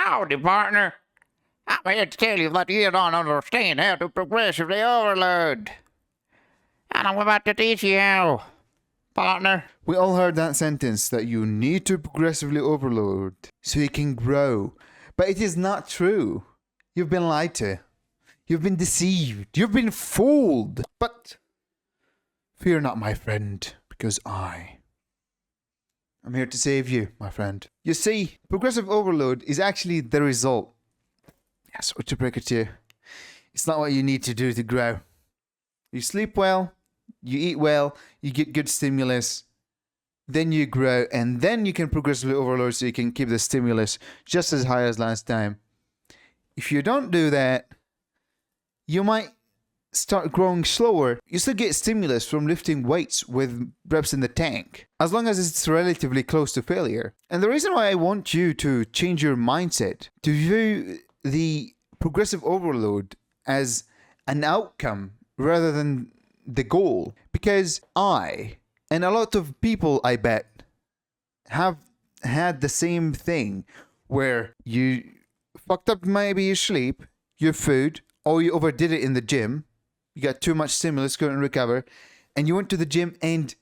Howdy, partner. I'm here to tell you that you don't understand how to progressively overload. And I'm about to teach you how, partner. We all heard that sentence that you need to progressively overload so you can grow. But it is not true. You've been lied to. You've been deceived. You've been fooled. But fear not, my friend, because I'm here to save you, my friend. You see, progressive overload is actually the result. Yes, what to break it to you. It's not what you need to do to grow. You sleep well, you eat well, you get good stimulus, then you grow, and then you can progressively overload so you can keep the stimulus just as high as last time. If you don't do that, you might start growing slower. You still get stimulus from lifting weights with reps in the tank, as long as it's relatively close to failure. And the reason why I want you to change your mindset, to view the progressive overload as an outcome rather than the goal, because I, and a lot of people I bet, have had the same thing where you fucked up maybe your sleep, your food, or you overdid it in the gym. You got too much stimulus, couldn't recover, and you went to the gym, and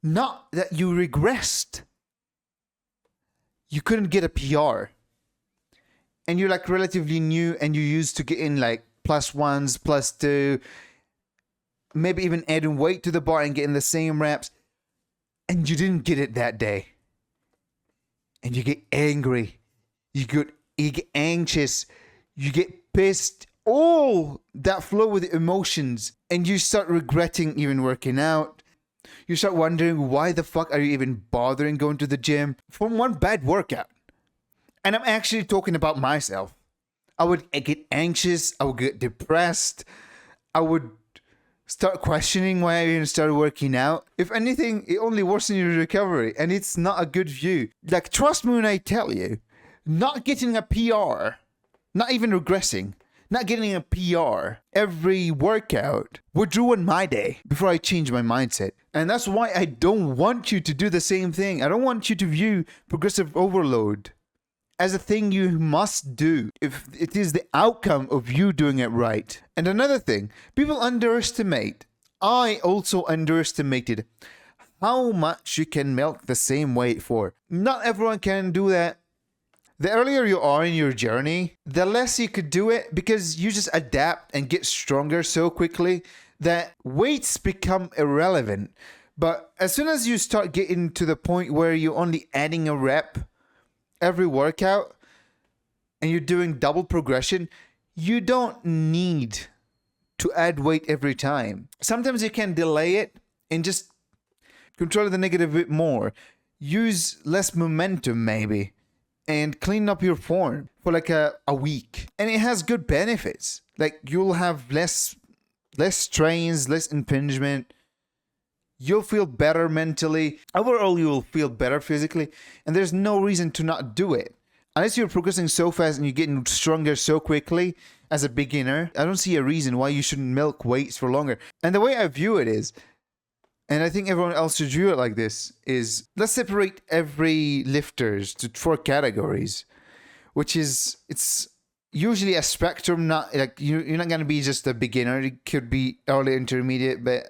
not that you regressed, you couldn't get a PR. And you're like relatively new, and you used to get in like +1s, +2, maybe even adding weight to the bar and getting the same reps, and you didn't get it that day. And you get angry, you get anxious, you get pissed, all that flow with emotions, and you start regretting even working out. You start wondering, why the fuck are you even bothering going to the gym from one bad workout? And I'm actually talking about myself. I would get anxious, I would get depressed, I would start questioning why I even started working out. If anything, it only worsens your recovery, and it's not a good view. Like, trust me when I tell you, not getting a PR, not even regressing, not getting a PR every workout would ruin my day before I change my mindset. And that's why I don't want you to do the same thing. I don't want you to view progressive overload as a thing you must do if it is the outcome of you doing it right. And another thing, people underestimate, I also underestimated how much you can milk the same weight for. Not everyone can do that. The earlier you are in your journey, the less you could do it, because you just adapt and get stronger so quickly that weights become irrelevant. But as soon as you start getting to the point where you're only adding a rep every workout and you're doing double progression, you don't need to add weight every time. Sometimes you can delay it and just control the negative a bit more. Use less momentum maybe, and clean up your form for like a week. And it has good benefits. Like, you'll have less strains, less impingement. You'll feel better mentally. Overall, you'll feel better physically. And there's no reason to not do it. Unless you're progressing so fast and you're getting stronger so quickly as a beginner, I don't see a reason why you shouldn't milk weights for longer. And the way I view it is, and I think everyone else should view it like this, is let's separate every lifters to 4 categories, which is, it's usually a spectrum, not like you're not going to be just a beginner. It could be early, intermediate, but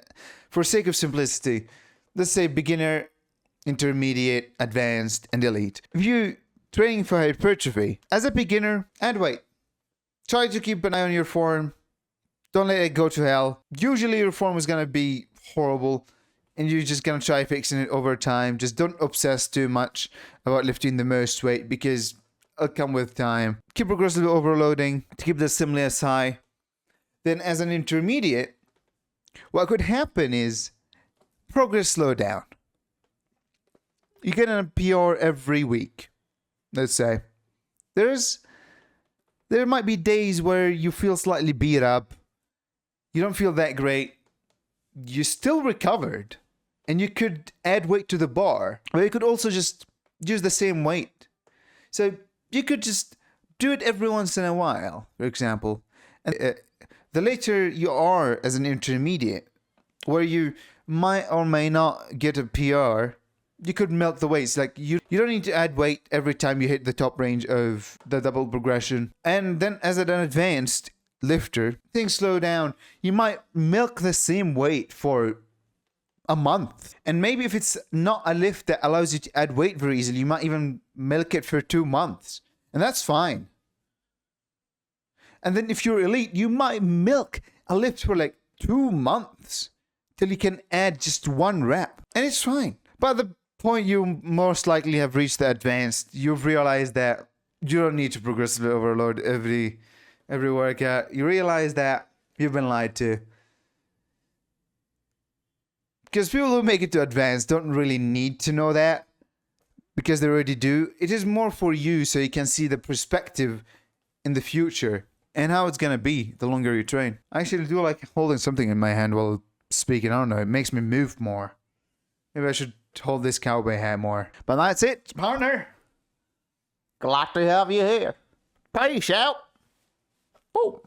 for sake of simplicity, let's say beginner, intermediate, advanced, and elite. If you're training for hypertrophy, as a beginner, add weight. Try to keep an eye on your form. Don't let it go to hell. Usually your form is going to be horrible, and you're just going to try fixing it over time. Just don't obsess too much about lifting the most weight, because it'll come with time. Keep progressively overloading to keep the stimulus high. Then as an intermediate, what could happen is progress slow down. You get a PR every week, let's say. There might be days where you feel slightly beat up. You don't feel that great. You still recovered. And you could add weight to the bar. Or you could also just use the same weight. So you could just do it every once in a while, for example. And the later you are as an intermediate, where you might or may not get a PR, you could milk the weights. Like you don't need to add weight every time you hit the top range of the double progression. And then as an advanced lifter, things slow down. You might milk the same weight for a month. And maybe if it's not a lift that allows you to add weight very easily, you might even milk it for 2 months. And that's fine. And then if you're elite, you might milk a lift for like 2 months till you can add just 1 rep. And it's fine. By the point you most likely have reached the advanced, you've realized that you don't need to progressively overload every workout. You realize that you've been lied to. Because people who make it to advanced don't really need to know that, because they already do. It is more for you so you can see the perspective in the future and how it's gonna be the longer you train. I actually do like holding something in my hand while speaking. I don't know, it makes me move more. Maybe I should hold this cowboy hat more. But that's it, partner. Glad to have you here. Peace out. Boom.